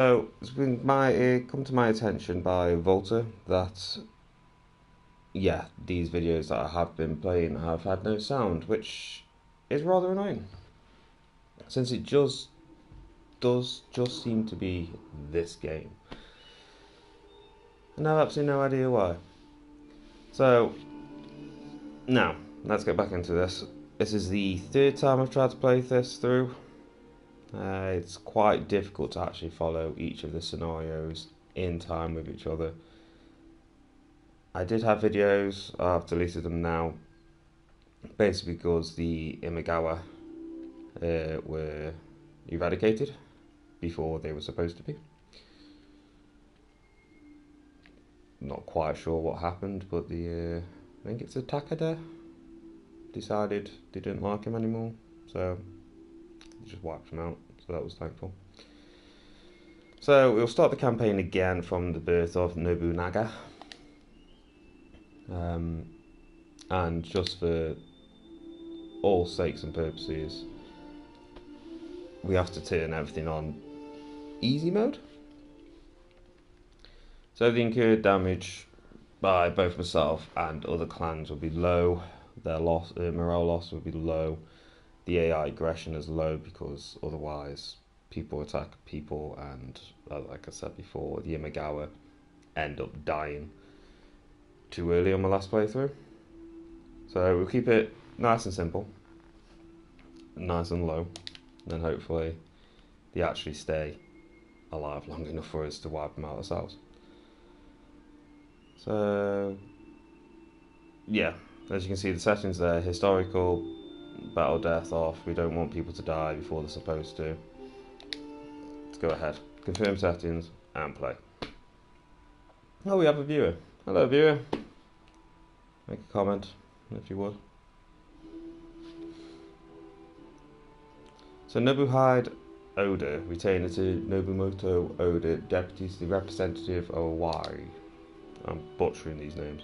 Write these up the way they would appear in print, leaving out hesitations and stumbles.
So it's been come to my attention by Volta that yeah, these videos that I have been playing have had no sound, which is rather annoying, since it just does just seem to be this game, and I have absolutely no idea why. So now let's get back into this. This is the third time I've tried to play this through. It's quite difficult to actually follow each of the scenarios in time with each other. I did have videos, I've deleted them now, basically because the Imagawa were eradicated before they were supposed to be. Not quite sure what happened, but I think it's a Takada decided they didn't like him anymore, so they just wiped him out, so that was thankful. So we'll start the campaign again from the birth of Nobunaga. And just for all sakes and purposes, we have to turn everything on easy mode. So the incurred damage by both myself and other clans will be low. Their morale loss will be low. The AI aggression is low because otherwise people attack people, and like I said before, the Imagawa end up dying too early on my last playthrough. So we'll keep it nice and simple, nice and low, and then hopefully they actually stay alive long enough for us to wipe them out ourselves. So yeah, as you can see, the settings there: historical, battle death off. We don't want people to die before they're supposed to. Let's go ahead, confirm settings and play. Oh, we have a viewer. Hello, viewer. Make a comment if you would. So Nobuhide Oda, retainer to Nobumoto Oda, deputy to the representative of Hawaii. I'm butchering these names.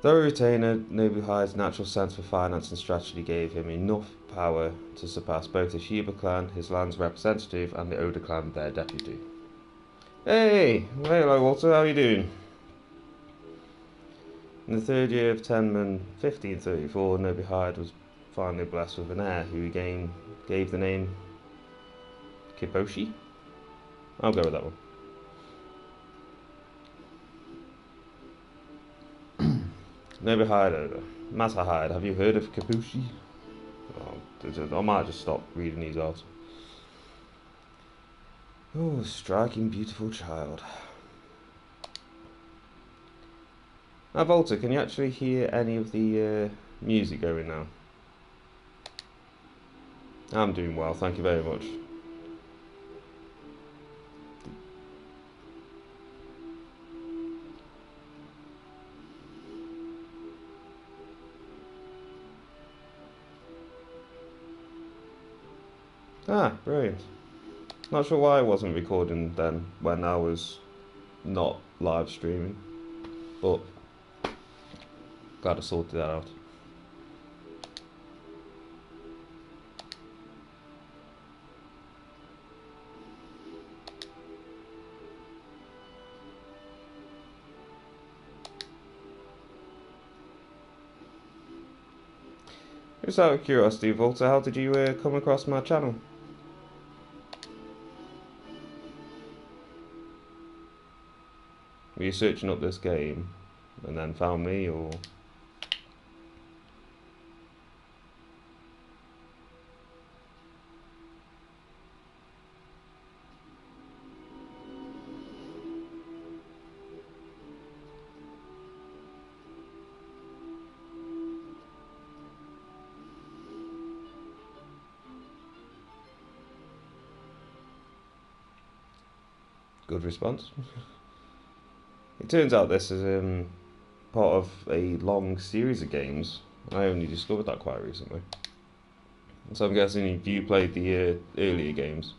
Though a retainer, Nobuhide's natural sense for finance and strategy gave him enough power to surpass both the Shiba clan, his land's representative, and the Oda clan, their deputy. Hey! Hello, Walter, how are you doing? In the third year of Tenman 1534, Nobuhide was finally blessed with an heir who he gave the name Kiboshi? I'll go with that one. Nobuhide Oda. Masahide, have you heard of Kiboshi? I might just stop reading these out. Oh, striking, beautiful child. Now, Volta, can you actually hear any of the music going now? I'm doing well, thank you very much. Ah, brilliant. Not sure why I wasn't recording then when I was not live streaming, but glad I sorted that out. Just out of curiosity, Volta, how did you come across my channel? Were you searching up this game and then found me, or? Good response. It turns out this is part of a long series of games. I only discovered that quite recently. So I'm guessing if you played the earlier games.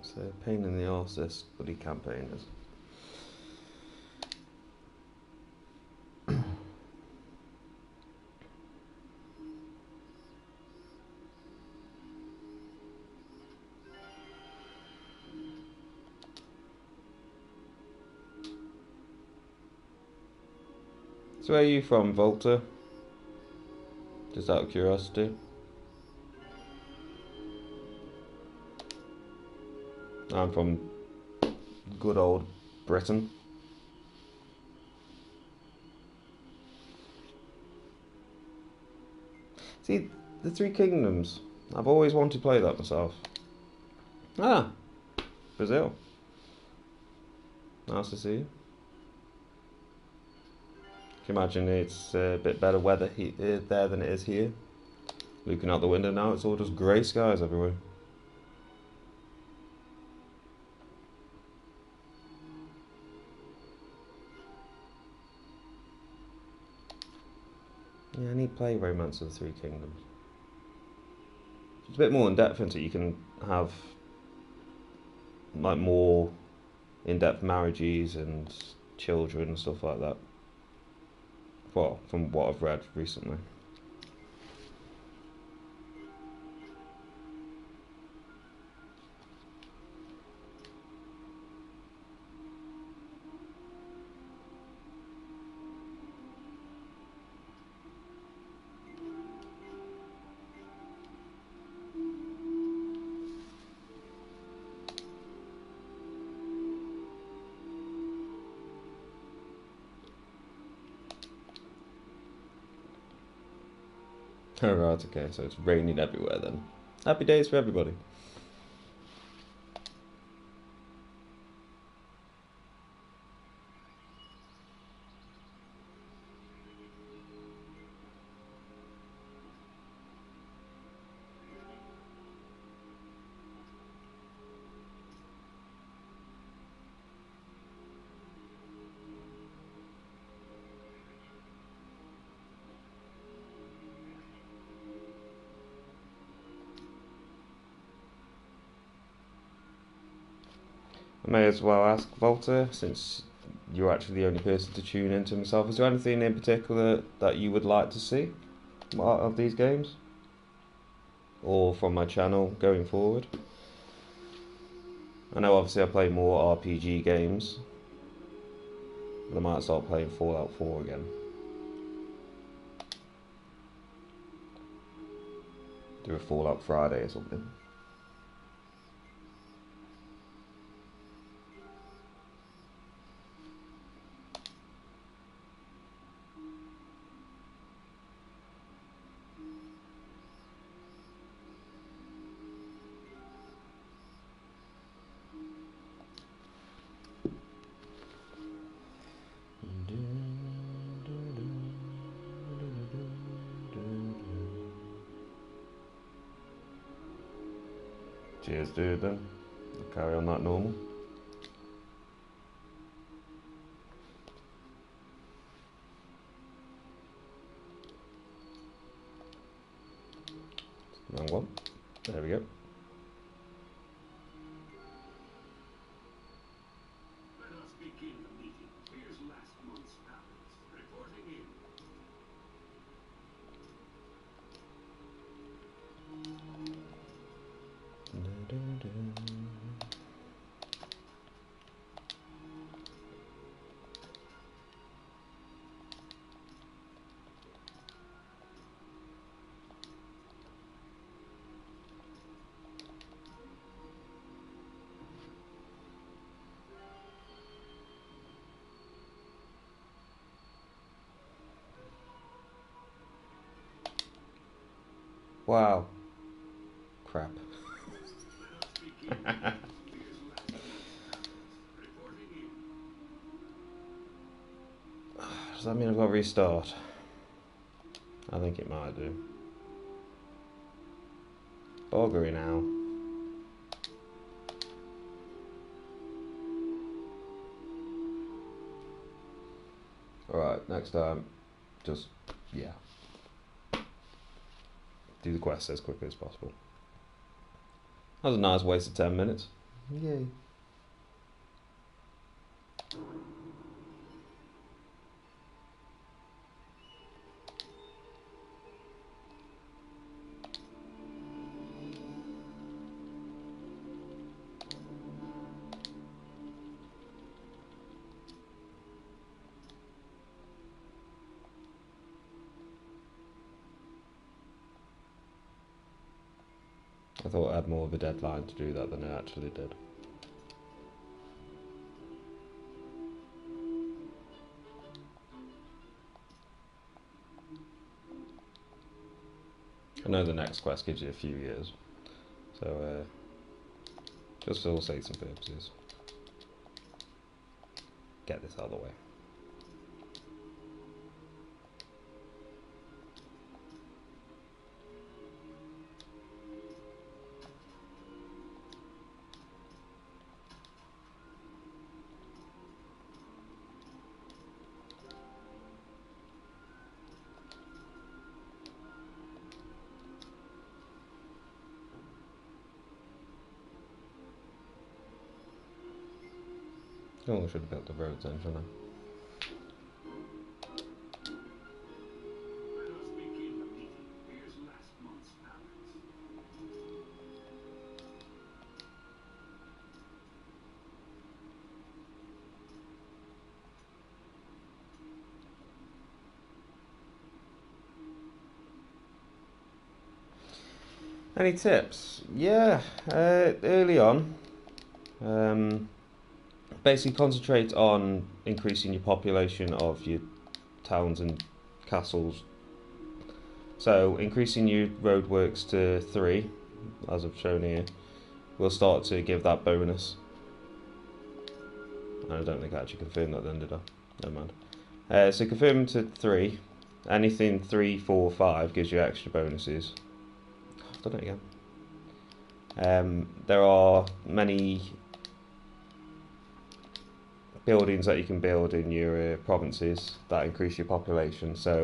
It's a pain in the arse, this bloody campaign is. So where are you from, Volta? Just out of curiosity. I'm from good old Britain. See, the Three Kingdoms. I've always wanted to play that myself. Ah, Brazil. Nice to see you. Can you imagine it's a bit better weather there than it is here? Looking out the window now, it's all just grey skies everywhere. Yeah, I need to play Romance of the Three Kingdoms. It's a bit more in depth into it. You can have like more in-depth marriages and children and stuff like that. Well, from what I've read recently. Oh, right, okay, so it's raining everywhere then. Happy days for everybody. I may as well ask Volta, since you're actually the only person to tune into myself, is there anything in particular that you would like to see out of these games? Or from my channel going forward? I know obviously I play more RPG games, but I might start playing Fallout 4 again. Do a Fallout Friday or something. Cheers, dude, then. I'll carry on that normal. Wrong one. There we go. Wow. Crap. Does that mean I've got to restart? I think it might do. Boggery now. Alright, next time, just, yeah. Do the quest as quickly as possible. That was a nice waste of 10 minutes. Yay. I thought I had more of a deadline to do that than I actually did. I know the next quest gives you a few years, so just for all sakes and purposes, get this out of the way. Oh, I should have built the roads then, shouldn't I? Any tips? Yeah, early on, basically concentrate on increasing your population of your towns and castles. So increasing your roadworks to 3, as I've shown here, will start to give that bonus. I don't think I actually confirmed that then, did I? Never mind. So confirm to 3. Anything 3, 4, 5 gives you extra bonuses. I've done it again. There are many buildings that you can build in your provinces that increase your population. So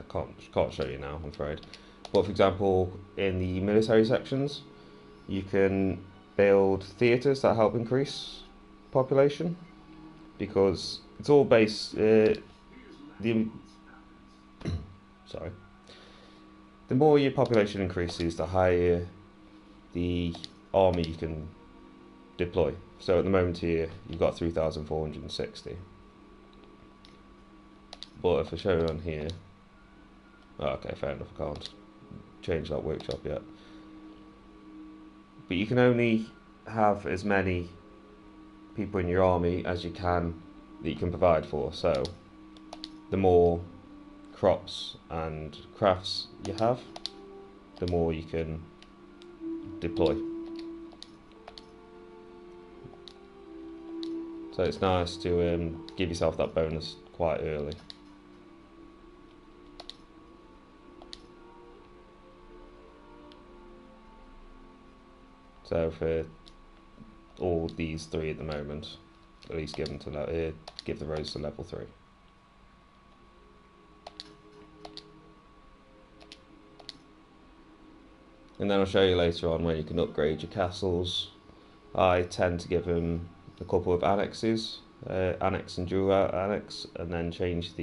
can't show you now, I'm afraid. But for example, in the military sections, you can build theatres that help increase population, because it's all based. Sorry. The more your population increases, the higher the army you can deploy. So at the moment here, you've got 3,460. But if I show it on here, okay, fair enough, I can't change that workshop yet. But you can only have as many people in your army as you can that you can provide for. So the more crops and crafts you have, the more you can deploy. So it's nice to give yourself that bonus quite early. So for all these 3 at the moment, at least give the roads to level 3. And then I'll show you later on where you can upgrade your castles. I tend to give them a couple of annexes, annex and dual annex, and then change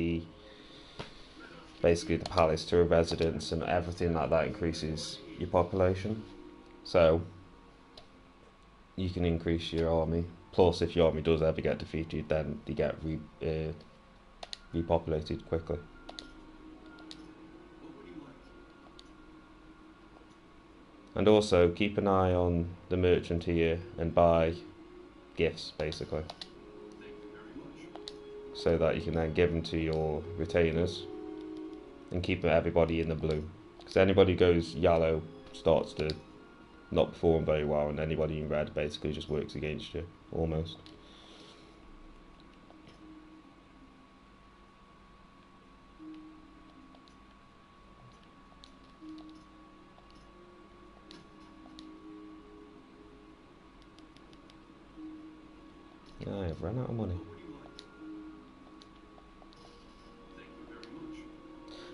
basically the palace to a residence, and everything like that increases your population. So you can increase your army. Plus, if your army does ever get defeated, then you get repopulated quickly. And also keep an eye on the merchant here and buy gifts, basically, so that you can then give them to your retainers and keep everybody in the blue. Because anybody who goes yellow starts to not perform very well, and anybody in red basically just works against you, almost. I've run out of money.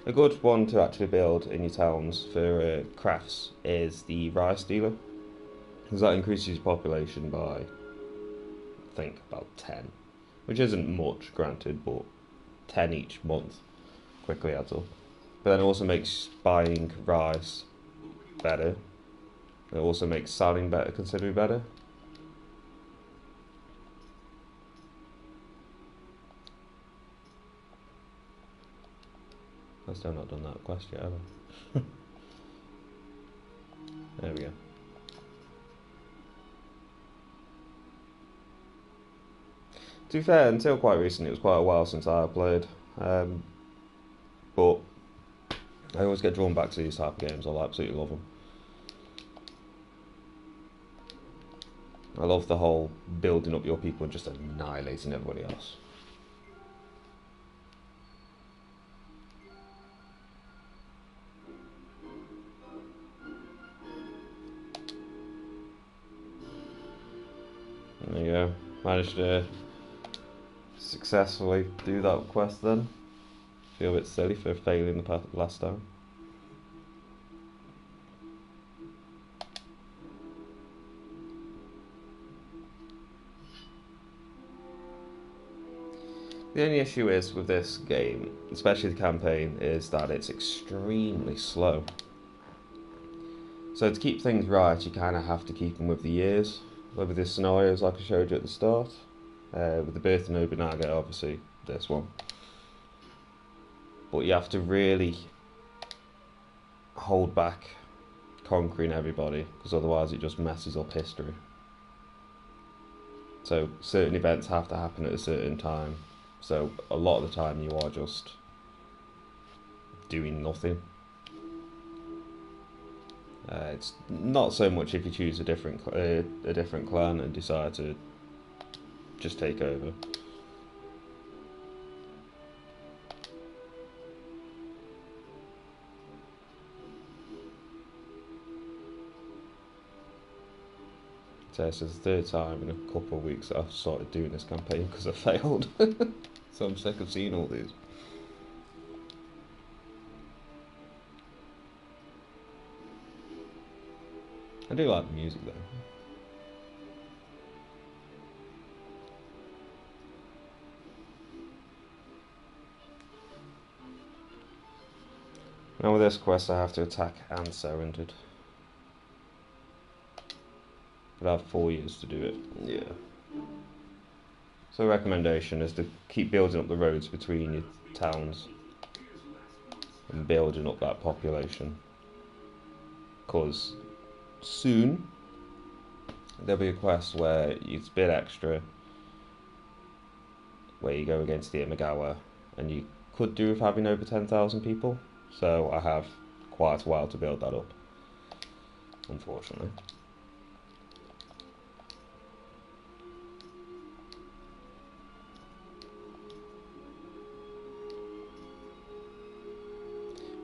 A good one to actually build in your towns for crafts is the rice dealer. because that increases your population by, I think, about 10, which isn't much, granted, but 10 each month quickly adds up. But then it also makes buying rice better. It also makes selling better, considerably better. I've still not done that quest yet, have I? There we go. To be fair, until quite recently, it was quite a while since I played. But I always get drawn back to these type of games. I absolutely love them. I love the whole building up your people and just annihilating everybody else. There you go. Managed to successfully do that quest then. Feel a bit silly for failing the last time. The only issue is with this game, especially the campaign, is that it's extremely slow. So to keep things right, you kind of have to keep them with the years, with the scenarios like I showed you at the start. With the birth of Nobunaga, obviously, this one. But you have to really hold back conquering everybody, because otherwise it just messes up history. So certain events have to happen at a certain time. So a lot of the time you are just doing nothing. It's not so much if you choose a different clan and decide to just take over. So this is the third time in a couple of weeks that I've started doing this campaign because I failed. So I'm sick of seeing all these. I do like the music though. Now with this quest I have to attack and surrendered. But I have 4 years to do it. Yeah. So the recommendation is to keep building up the roads between your towns and building up that population. Because soon there'll be a quest where it's a bit extra, where you go against the Imagawa, and you could do with having over 10,000 people. So I have quite a while to build that up, unfortunately.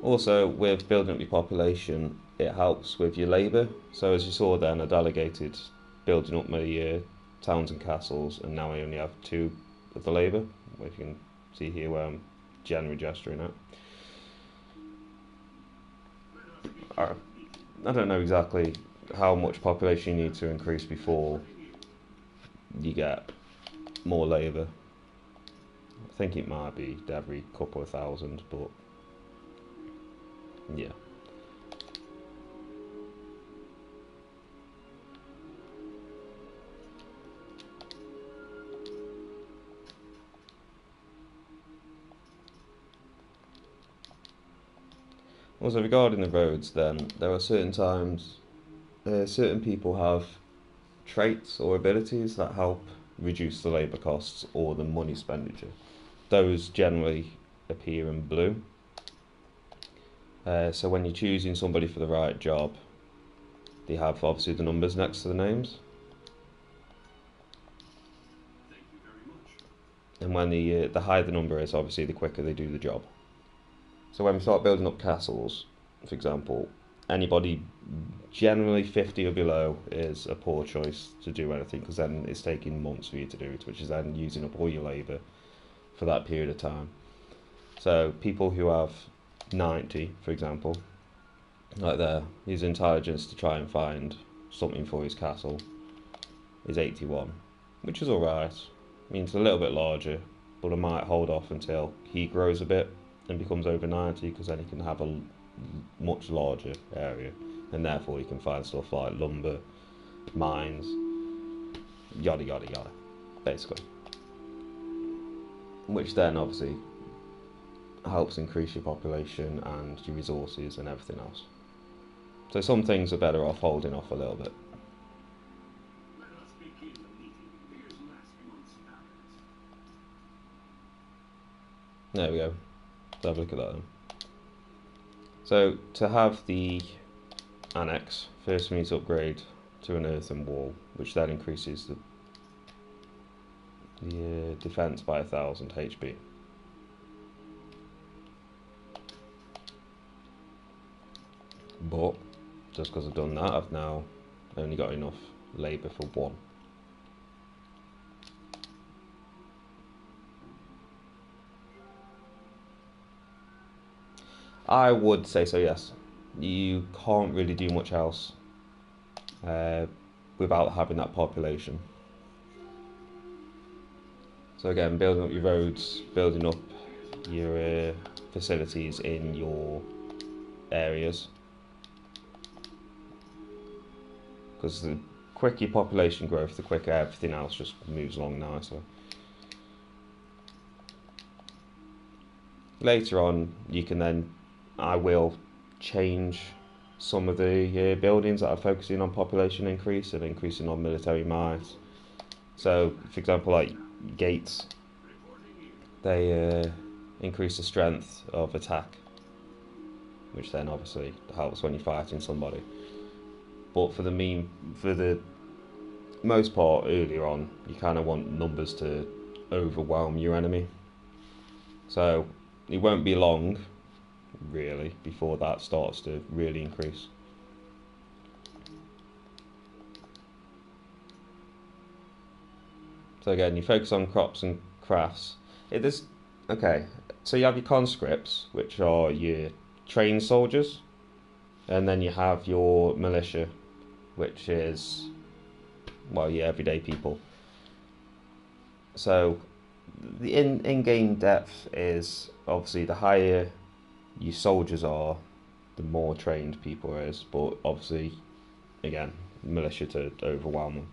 Also, with building up your population, it helps with your labour. So as you saw then, I delegated building up my towns and castles, and now I only have 2 of the labour, which you can see here where I'm generally gesturing at. I don't know exactly how much population you need to increase before you get more labour. I think it might be every couple of thousand, but yeah. Also, regarding the roads, then there are certain times, certain people have traits or abilities that help reduce the labour costs or the money expenditure. Those generally appear in blue. So when you're choosing somebody for the right job, they have obviously the numbers next to the names. And when the higher the number is, obviously the quicker they do the job. So when we start building up castles, for example, anybody generally 50 or below is a poor choice to do anything, because then it's taking months for you to do it, which is then using up all your labour for that period of time. So people who have 90, for example, like there, use intelligence to try and find something for his castle is 81, which is alright. I mean, it's a little bit larger, but I might hold off until he grows a bit and becomes over 90, because then he can have a much larger area, and therefore he can find stuff like lumber, mines, yada yada yada, basically. Which then obviously helps increase your population and your resources and everything else. So some things are better off holding off a little bit. There we go. Let's have a look at that then. So to have the annex, first we need to upgrade to an earthen wall, which then increases the defense by 1000 HP. But just because I've done that, I've now only got enough labour for one. I would say so, yes. You can't really do much else without having that population. So again, building up your roads, building up your facilities in your areas. Because the quicker your population growth, the quicker everything else just moves along nicely. Later on, you can then, I will change some of the buildings that are focusing on population increase and increasing on military might. So, for example, like gates, they increase the strength of attack, which then obviously helps when you're fighting somebody. But for the most part, earlier on, you kind of want numbers to overwhelm your enemy. So it won't be long, really, before that starts to really increase. So again, you focus on crops and crafts. Okay, so you have your conscripts, which are your trained soldiers, and then you have your militia, which is, well, your everyday people. So the in-game depth is obviously the higher your soldiers are, the more trained people is, but obviously, again, militia to overwhelm them.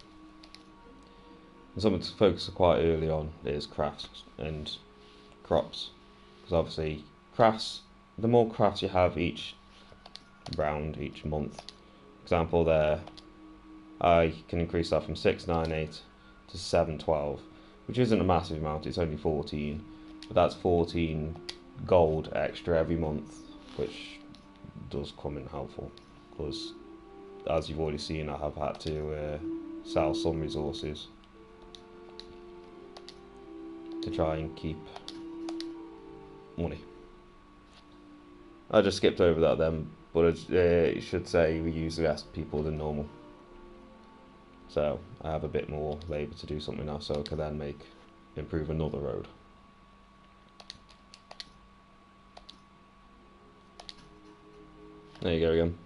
And something to focus quite early on is crafts and crops, because obviously crafts, the more crafts you have each round, each month, example there, I can increase that from 698 to 712, which isn't a massive amount, it's only 14, but that's 14 gold extra every month, which does come in helpful, because as you've already seen, I have had to sell some resources to try and keep money. I just skipped over that then, but it should say we use less people than normal. So I have a bit more labour to do something else, so I can then improve another road. There you go again.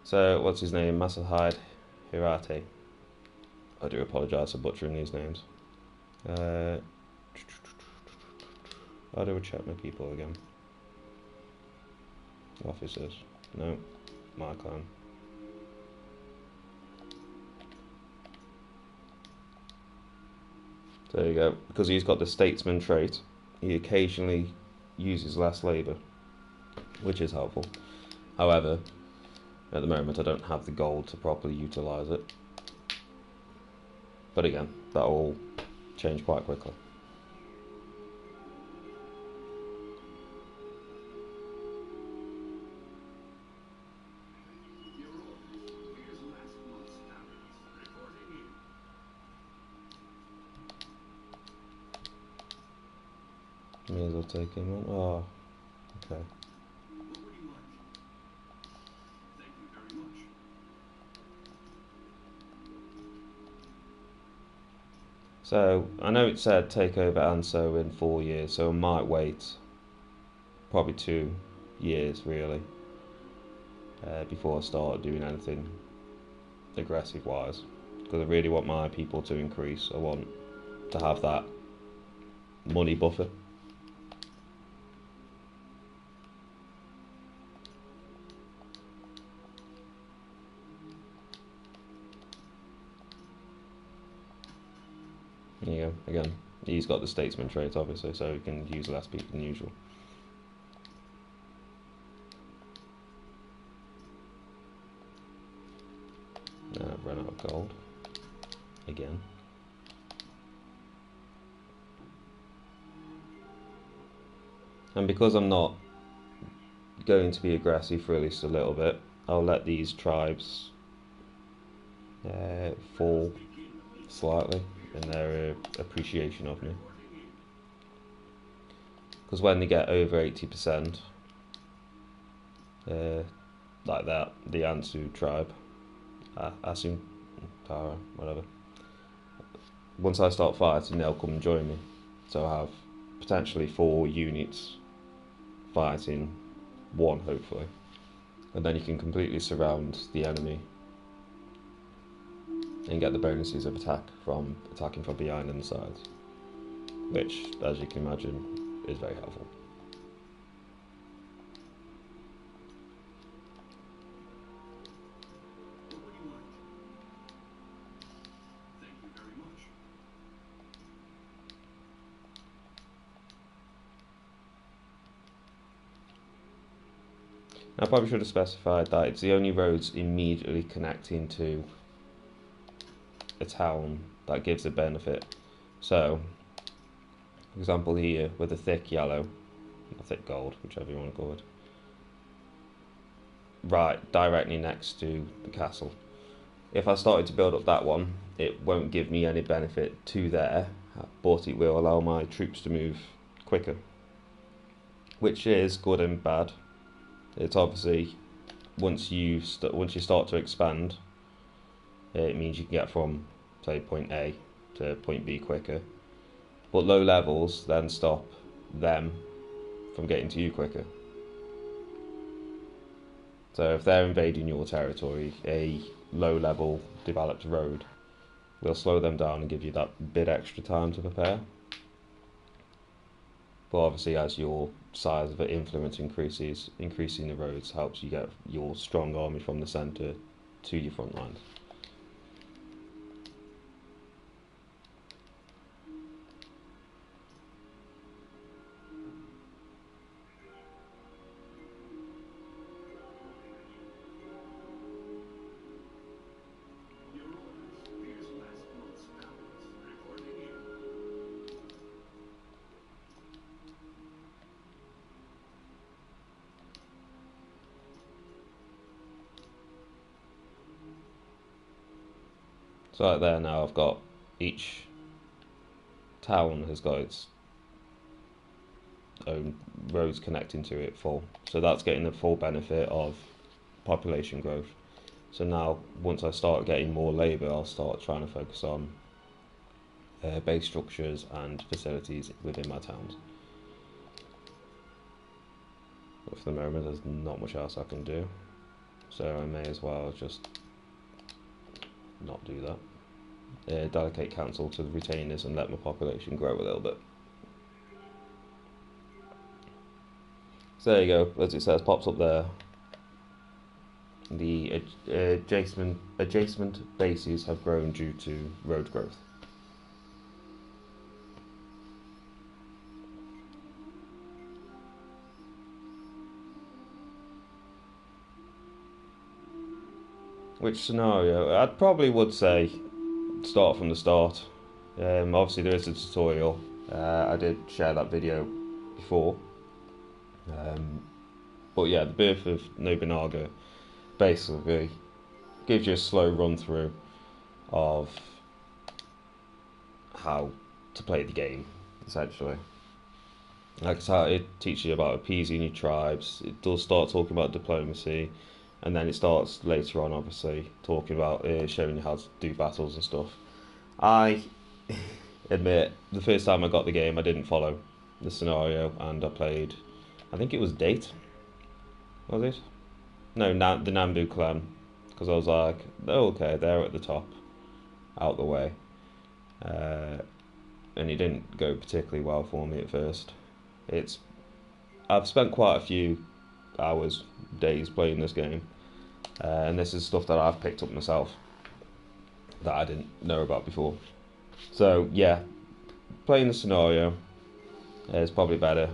So what's his name? Masahide Hirate. I do apologise for butchering these names. How do I check my people again? Officers. No. My clan. There you go. Because he's got the statesman trait, he occasionally uses less labour, which is helpful. However, at the moment I don't have the gold to properly utilise it. But again, that will change quite quickly. May as well take him on. Oh, okay. So, I know it said take over Anso in 4 years, so I might wait probably 2 years really before I start doing anything aggressive wise, because I really want my people to increase. I want to have that money buffer. There you go. Again, he's got the statesman trait, obviously, so he can use less people than usual. Run out of gold again. And because I'm not going to be aggressive for at least a little bit, I'll let these tribes fall slightly in their appreciation of me. Because when they get over 80%, like that, the Ansu tribe, Asun, Tara, whatever, once I start fighting, they'll come and join me. So I have potentially 4 units fighting 1, hopefully. And then you can completely surround the enemy and get the bonuses of attacking from behind and the sides, which, as you can imagine, is very helpful. I probably should have specified that it's the only roads immediately connecting to a town that gives a benefit. So, for example here, with a thick yellow, or thick gold, whichever you want to call it, right directly next to the castle. If I started to build up that one, it won't give me any benefit to there, but it will allow my troops to move quicker, which is good and bad. It's obviously, once you start to expand, it means you can get from, say, point A to point B quicker. But low levels then stop them from getting to you quicker. So if they're invading your territory, a low level developed road will slow them down and give you that bit extra time to prepare. But obviously, as your size of influence increases, increasing the roads helps you get your strong army from the centre to your front lines. So right there now, I've got each town has got its own roads connecting to it full. So that's getting the full benefit of population growth. So now, once I start getting more labour, I'll start trying to focus on base structures and facilities within my towns. But for the moment, there's not much else I can do. So I may as well just not do that. Delegate council to the retainers and let my population grow a little bit. So there you go, as it says, pops up there. The adjacent bases have grown due to road growth. Which scenario? I probably would say start from the start. Obviously there is a tutorial. I did share that video before. But yeah, the birth of Nobunaga basically gives you a slow run through of how to play the game, essentially. Like it's how it teaches you about appeasing your tribes. It does start talking about diplomacy, and then it starts later on, obviously, talking about showing you how to do battles and stuff. I admit, the first time I got the game, I didn't follow the scenario, and I played, I think it was Date, was it? No, the Nambu clan, because I was like, oh, okay, they're at the top, out the way. And it didn't go particularly well for me at first. I've spent quite a few hours, days playing this game, and this is stuff that I've picked up myself that I didn't know about before. So yeah, playing the scenario is probably better,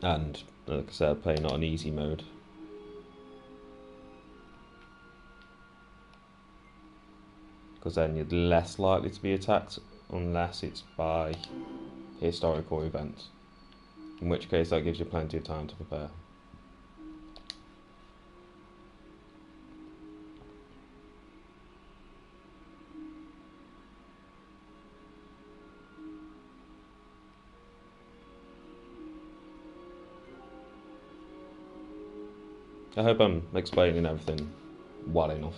and like I said, playing on easy mode. Because then you're less likely to be attacked unless it's by historical events, in which case that gives you plenty of time to prepare. I hope I'm explaining everything well enough.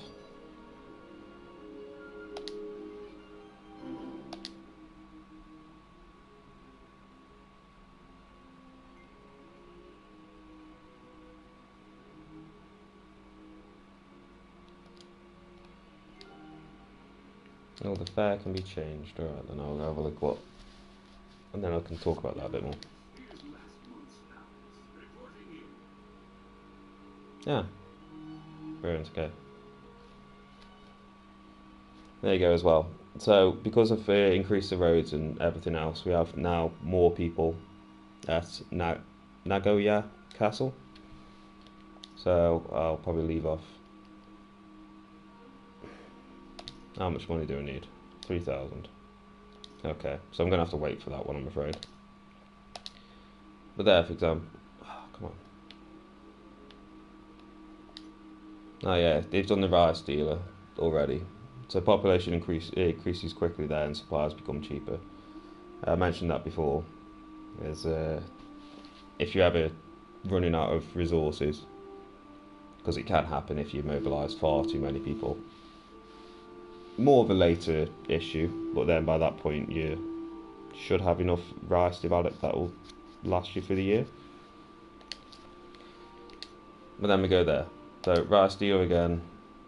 Oh, the fare can be changed. Alright, then I'll have a look what, and then I can talk about that a bit more. Yeah, brilliant. Okay, there you go as well. So because of increase the roads and everything else, we have now more people at Nagoya Castle. So I'll probably leave off. How much money do I need? 3,000. Okay, so I'm gonna have to wait for that one, I'm afraid. But there, for example, oh, come on. Oh yeah, they've done the rice dealer already. So population increases quickly there, and supplies become cheaper. I mentioned that before. There's if you're ever running out of resources, because it can happen if you mobilise far too many people. More of a later issue, but then by that point you should have enough rice developed that will last you for the year. But then we go there. So rice deal again,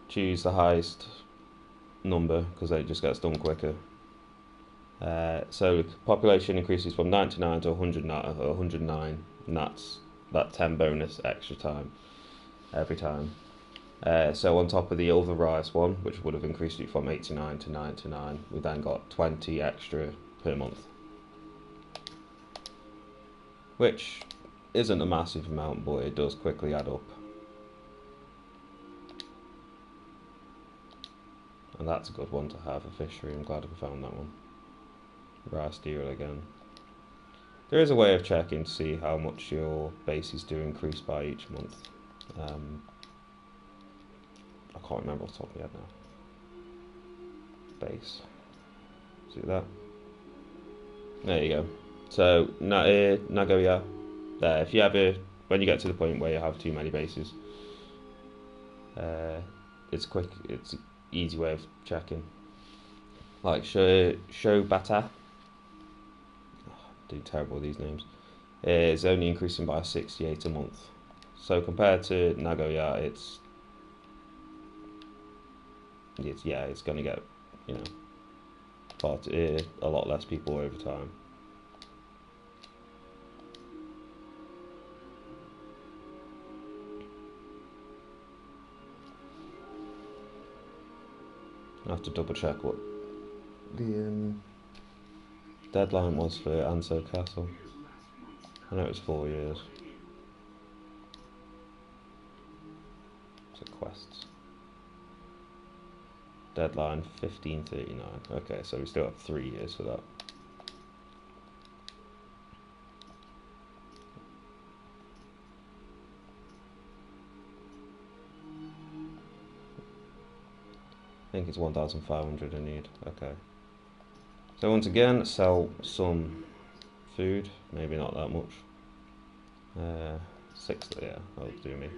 choose the highest number because it just gets done quicker. So population increases from 99 to 109, and that's that 10 bonus extra time every time. So on top of the other rice one, which would have increased it from 89 to 99, we then got 20 extra per month, which isn't a massive amount, but it does quickly add up. And that's a good one to have, a fishery. I'm glad we found that one. Rice deal again. There is a way of checking to see how much your bases do increase by each month. I can't remember off the top of my head now. Base. See that? There you go. So Nagoya. There. If you ever, when you get to the point where you have too many bases, it's quick. It's an easy way of checking. Like Shobata. Do terrible with these names. Is only increasing by 68 a month. So compared to Nagoya, it's going to get, a lot less people over time. I have to double check what the deadline was for Anso Castle. I know it was 4 years. So quests. Deadline 1539. Okay, so we still have 3 years for that. I think it's 1,500 I need. Okay. So once again, sell some food. Maybe not that much. 6, yeah, that'll do me.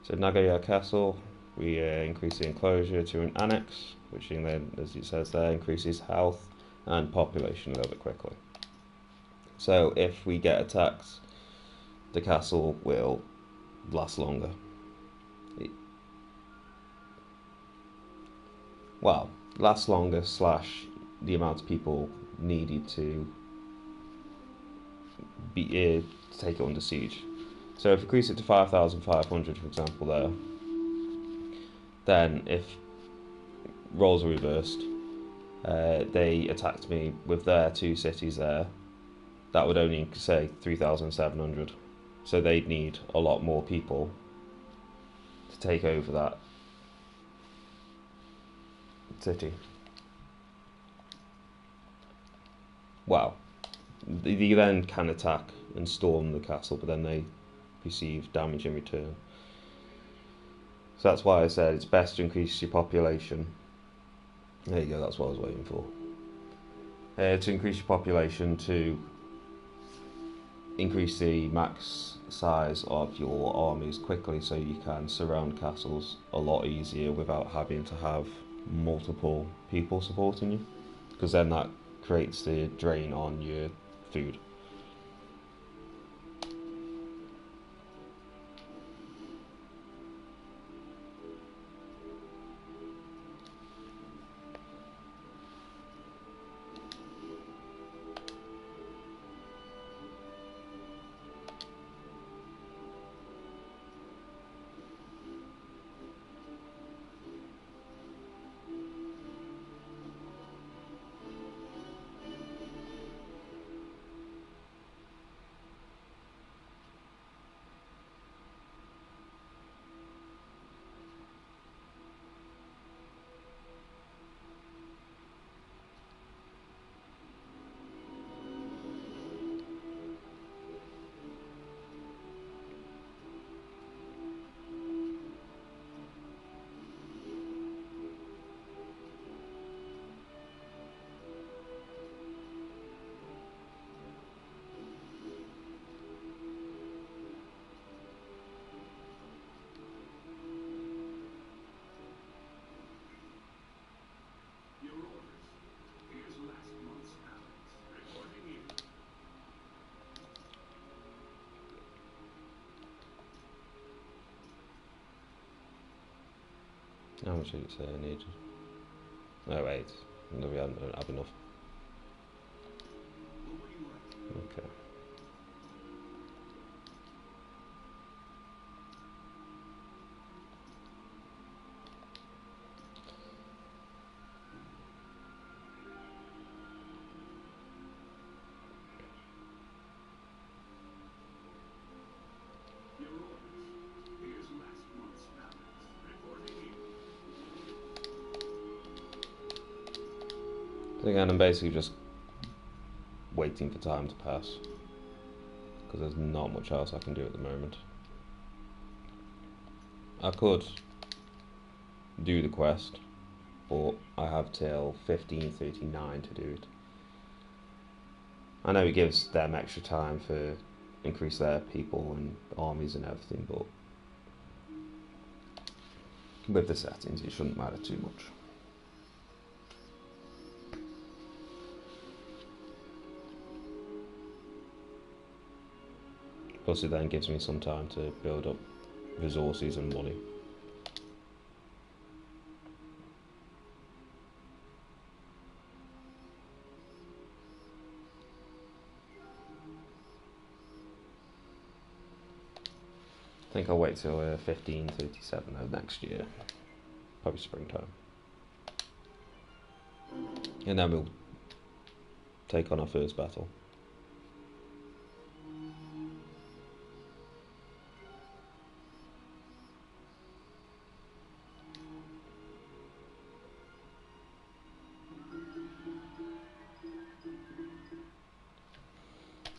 So Nagoya Castle, we increase the enclosure to an annex, which then, as it says there, increases health and population a little bit quickly. So if we get attacked the castle will last longer. Well, last longer slash the amount of people needed to be to take it under siege. So if we increase it to 5,500, for example, then if roles are reversed, they attacked me with their 2 cities there, that would only say 3,700. So they'd need a lot more people to take over that city. Well, they then can attack and storm the castle, but then they receive damage in return. So that's why I said it's best to increase your population. There you go, that's what I was waiting for. To increase your population, to increase the max size of your armies quickly, so you can surround castles a lot easier without having to have multiple people supporting you, because then that creates the drain on your food. How much did it say I needed? Oh wait, no, we don't have enough. Okay. Again, I'm basically just waiting for time to pass, because there's not much else I can do at the moment. I could do the quest, but I have till 1539 to do it. I know it gives them extra time for increase their people and armies and everything, but with the settings it shouldn't matter too much. Plus it then gives me some time to build up resources and money. I think I'll wait till 1537 though, next year, probably springtime, and then we'll take on our first battle.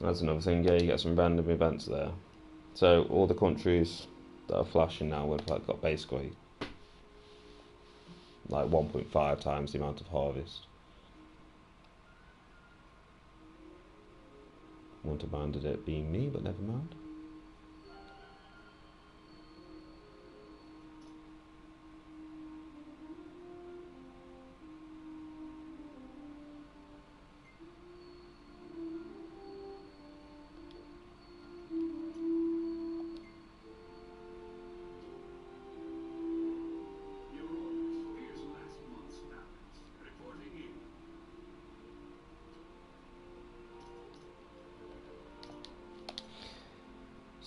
That's another thing, yeah, you get some random events there. So all the countries that are flashing now have like got basically like 1.5 times the amount of harvest. Wouldn't have minded it being me, but never mind.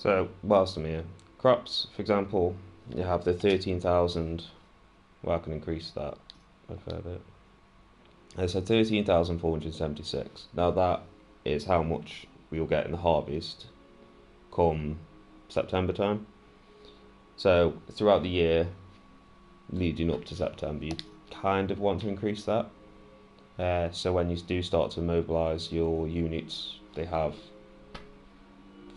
So whilst I'm here, crops, for example, you have the 13,000. Well, I can increase that a fair bit. So 13,476. Now that is how much we'll get in the harvest come September time. So throughout the year, leading up to September, you kind of want to increase that. So when you do start to mobilise your units, they have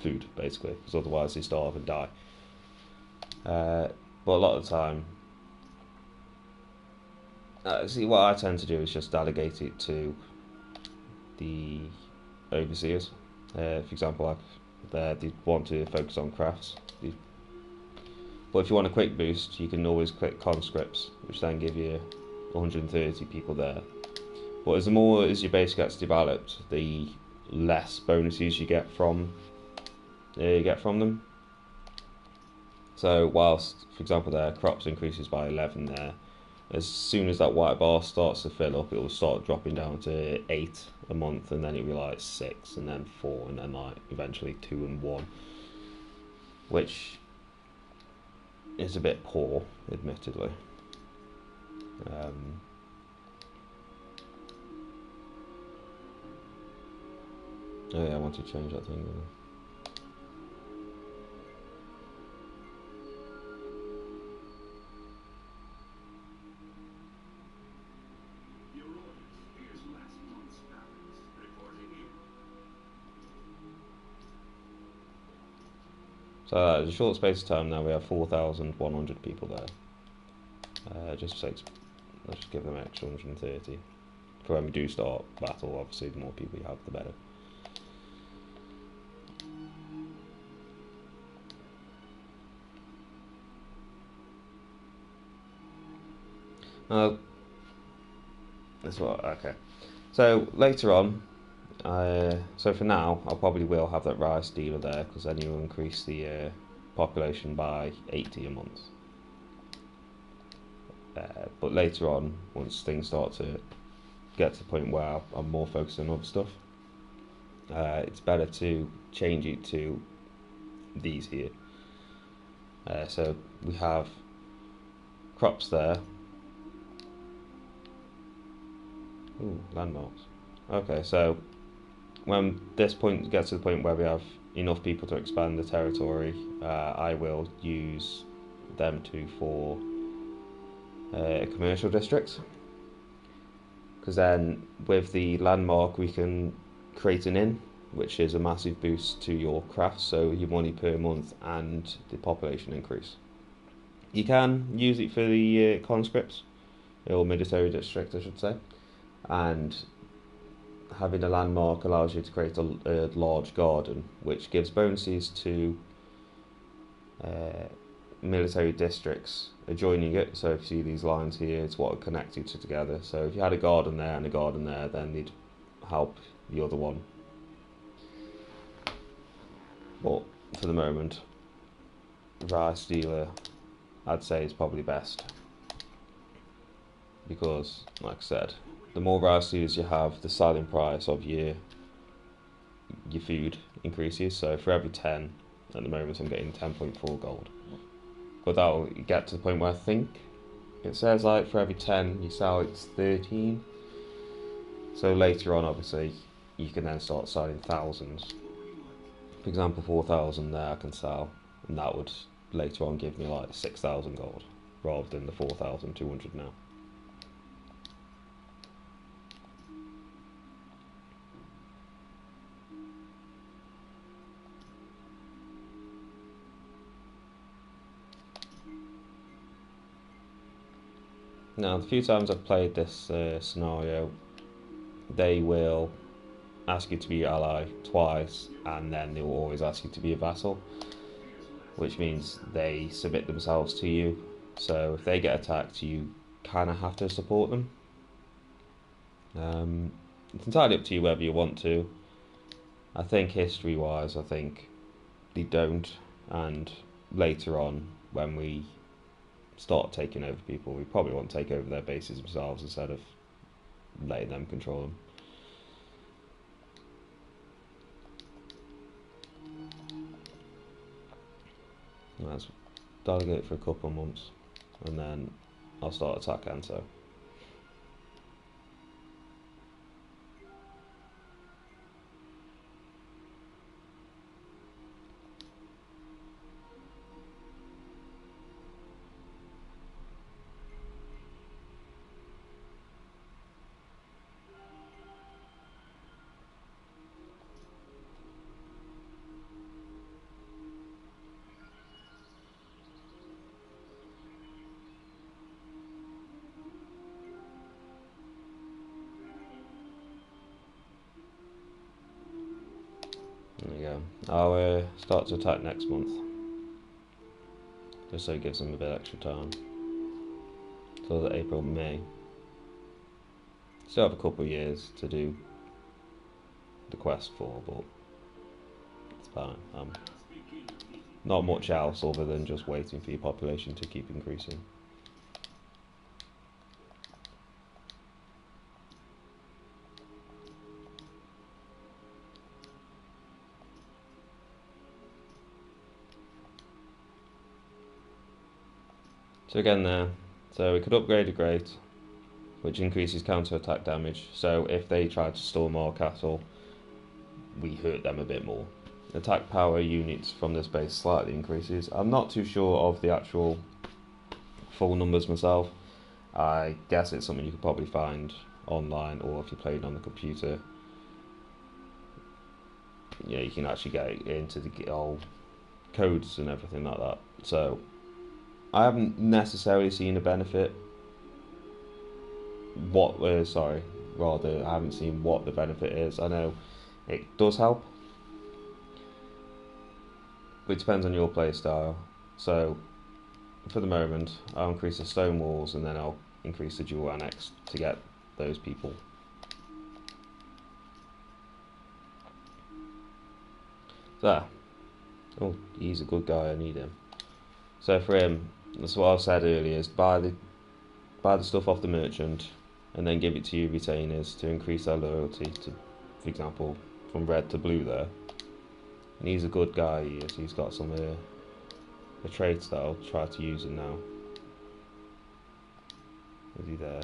food basically, because otherwise they starve and die. But a lot of the time, see, what I tend to do is just delegate it to the overseers. For example, they want to focus on crafts. But if you want a quick boost, you can always click conscripts, which then give you 130 people there. But as the more as your base gets developed, the less bonuses you get from them. So whilst, for example, their crops increases by 11 there, as soon as that white bar starts to fill up, it will start dropping down to 8 a month, and then it'll be like 6, and then 4, and then like eventually 2 and 1, which is a bit poor, admittedly. Oh yeah, I want to change that thing. So in a short space of time now we have 4,100 people there. Let's just give them an extra 130. For when we do start battle, obviously the more people you have, the better. That's what. Okay. So later on, so for now, I probably will have that rice dealer there because then you'll increase the population by 80 a month. But later on, once things start to get to the point where I'm more focused on other stuff, it's better to change it to these here. So we have crops there. Ooh, landmarks. Okay, so when this point gets to the point where we have enough people to expand the territory, I will use them for commercial districts. Because then with the landmark we can create an inn, which is a massive boost to your crafts, so your money per month and the population increase. You can use it for the conscripts, or military district I should say, and having a landmark allows you to create a large garden, which gives bonuses to military districts adjoining it. So if you see these lines here, it's what are connected together. So if you had a garden there and a garden there, then they'd help the other one. But for the moment, rice dealer I'd say is probably best, because like I said, the more rice dealers you have, the selling price of your food increases. So for every 10 at the moment I'm getting 10.4 gold, but that'll get to the point where I think it says like for every 10 you sell it's 13. So later on obviously you can then start selling thousands. For example, 4,000 there I can sell, and that would later on give me like 6,000 gold rather than the 4,200 now. Now, the few times I've played this scenario, they will ask you to be your ally twice, and then they will always ask you to be a vassal, which means they submit themselves to you. So if they get attacked, you kind of have to support them. It's entirely up to you whether you want to. I think history-wise, I think they don't, and later on, when we start taking over people, we probably want to take over their bases themselves instead of letting them control them. delegate for a couple of months, and then I'll start attack Ento. There you go. I'll start to attack next month, just so it gives them a bit extra time. So that April, May. Still have a couple of years to do the quest for, but it's fine. Not much else other than just waiting for your population to keep increasing. So again there, so we could upgrade a Great, which increases counter-attack damage, so if they try to storm our castle, we hurt them a bit more. Attack power units from this base slightly increases. I'm not too sure of the actual full numbers myself. I guess it's something you could probably find online, or if you played on the computer, yeah, you can actually get into the old codes and everything like that. So I haven't necessarily seen a benefit. I haven't seen what the benefit is. I know it does help, but it depends on your play style. So for the moment, I'll increase the stone walls, and then I'll increase the dual annex to get those people. There. Oh, he's a good guy. I need him. So for him, that's what I've said earlier, is buy the stuff off the merchant and then give it to your retainers to increase their loyalty to, for example, from red to blue there. And he's a good guy, he is. He's got some the traits that I'll try to use him now. Is he there?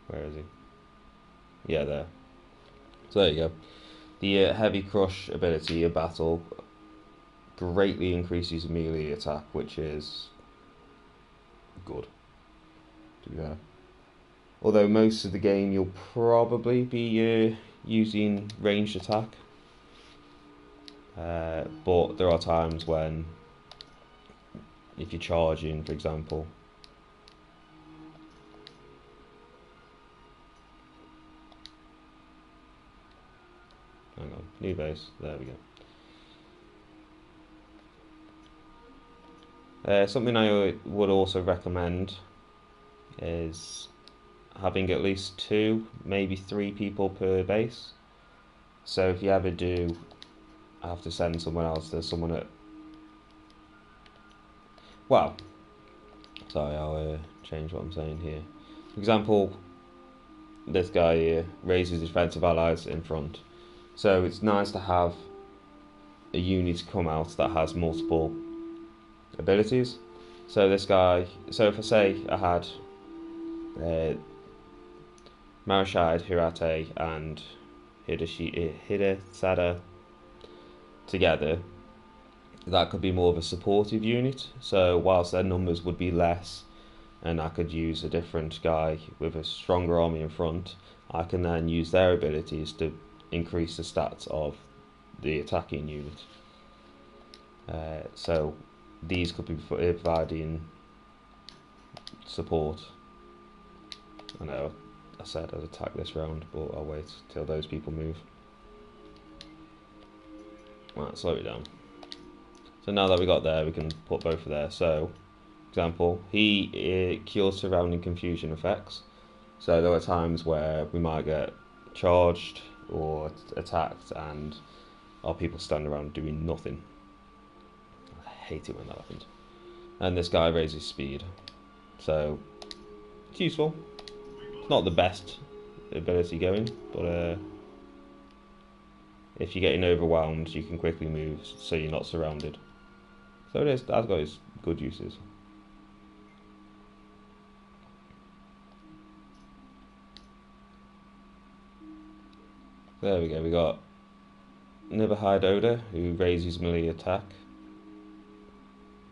Where is he? Yeah, there. So there you go. The heavy crush ability in battle greatly increases melee attack, which is good, to be fair. Although most of the game you'll probably be using ranged attack, but there are times when, if you're charging, for example, hang on, new base, there we go. Something I would also recommend is having at least 2, maybe 3 people per base. So if you ever do have to send someone else, there's someone at... Well, sorry, I'll change what I'm saying here. For example, this guy here raises defensive allies in front. So it's nice to have a unit come out that has multiple abilities. So this guy, so if I say I had Marashide, Hirate and Hidesada together, that could be more of a supportive unit. So whilst their numbers would be less and I could use a different guy with a stronger army in front, I can then use their abilities to increase the stats of the attacking unit. So these could be providing support. I know I said I'd attack this round, but I'll wait till those people move. Right, slow it down. So now that we got there, we can put both of there. So, example, he cures surrounding confusion effects. So there are times where we might get charged or attacked and our people stand around doing nothing. I hate it when that happens. And this guy raises speed. So, it's useful. It's not the best ability going, but if you're getting overwhelmed, you can quickly move so you're not surrounded. So it has got its good uses. There we go, we got NOBUNAGA, who raises melee attack,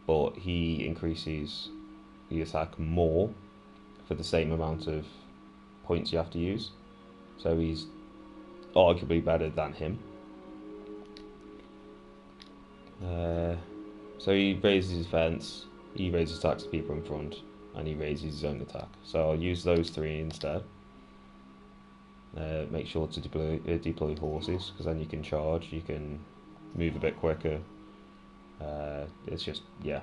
but he increases the attack more for the same amount of points you have to use. So he's arguably better than him. So he raises his defense, he raises attacks to people in front, and he raises his own attack. So I'll use those three instead. Make sure to deploy horses, because then you can charge, you can move a bit quicker. It's just, yeah.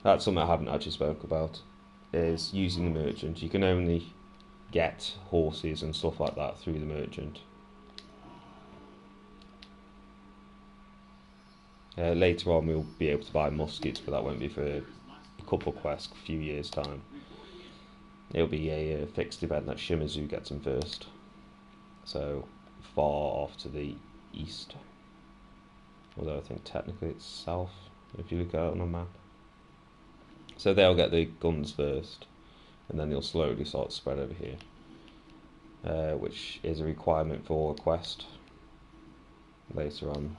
That's something I haven't actually spoke about, is using the merchant. You can only get horses and stuff like that through the merchant. Later on we'll be able to buy muskets, but that won't be for a couple of quests, a few years time. It'll be a fixed event that Shimazu gets them first. So far off to the east. Although I think technically it's south, if you look at it on a map. So they'll get the guns first, and then they'll slowly start to spread over here. Which is a requirement for a quest later on.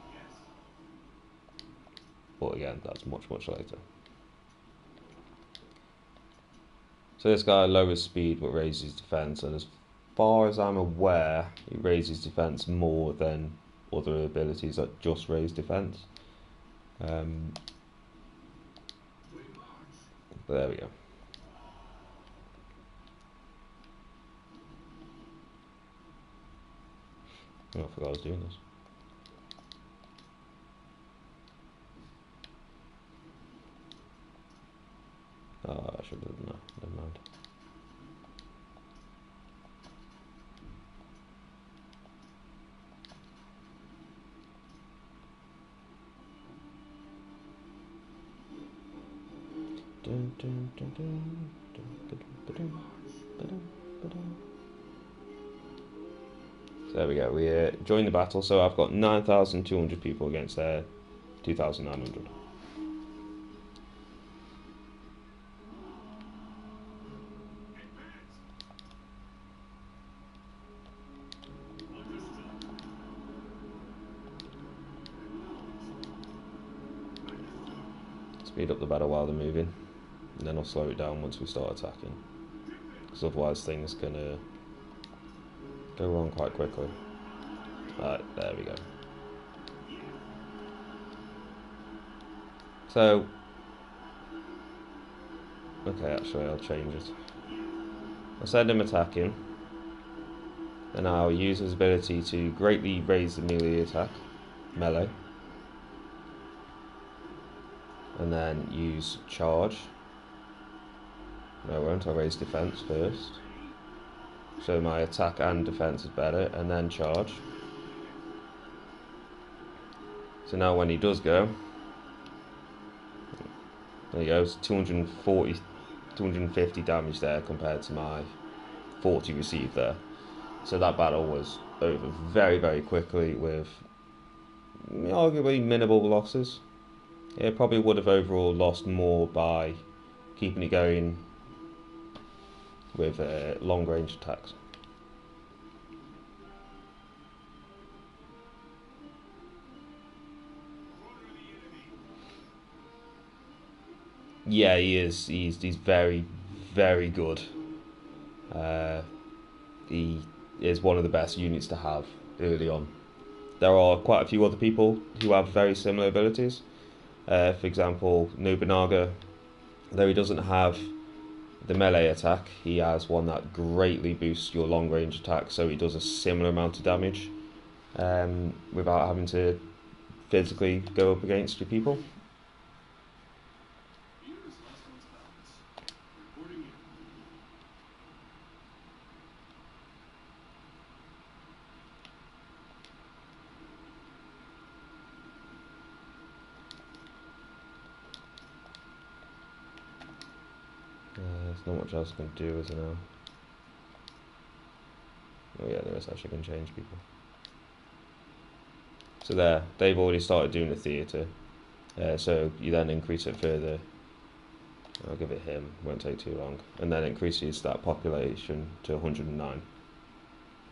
But again, that's much later. So this guy lowers speed but raises defense, and as far as I'm aware, he raises defense more than other abilities that just raise defense. There we go. Oh, I forgot I was doing this. Oh, I should have done that. Never mind. So there we go. We joined the battle. So I've got 9,200 people against their 2,900. Speed up the battle while they're moving, and then I'll slow it down once we start attacking, because otherwise things can go wrong quite quickly. Right, there we go. So, okay, actually I'll change it. I'll send him attacking, and I'll use his ability to greatly raise the melee, and then use charge. No, I won't. I'll raise defense first, so my attack and defense is better, and then charge. So now when he does go, there he goes, 250 damage there compared to my 40 received there. So that battle was over very quickly with arguably minimal losses. It probably would have overall lost more by keeping it going with long range attacks. Yeah, he is. He's very good. He is one of the best units to have early on. There are quite a few other people who have very similar abilities. For example, Nobunaga, though he doesn't have the melee attack, he has one that greatly boosts your long range attack, so he does a similar amount of damage without having to physically go up against your people. There's not much else I can do, is there now? Oh yeah, there is. Actually, can change people. So there, they've already started doing the theatre. So you then increase it further I'll give it him, won't take too long. And then increases that population to 109.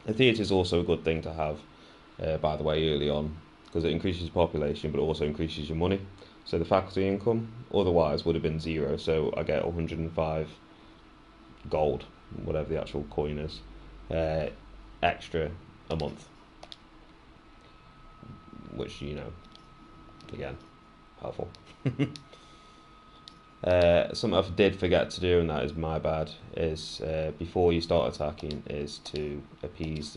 A theatre is also a good thing to have, by the way, early on, because it increases population but it also increases your money. So the faculty income otherwise would have been 0, so I get 105 gold, whatever the actual coin is, extra a month. Which, you know, again, helpful. Something I did forget to do, and that is my bad, is before you start attacking, is to appease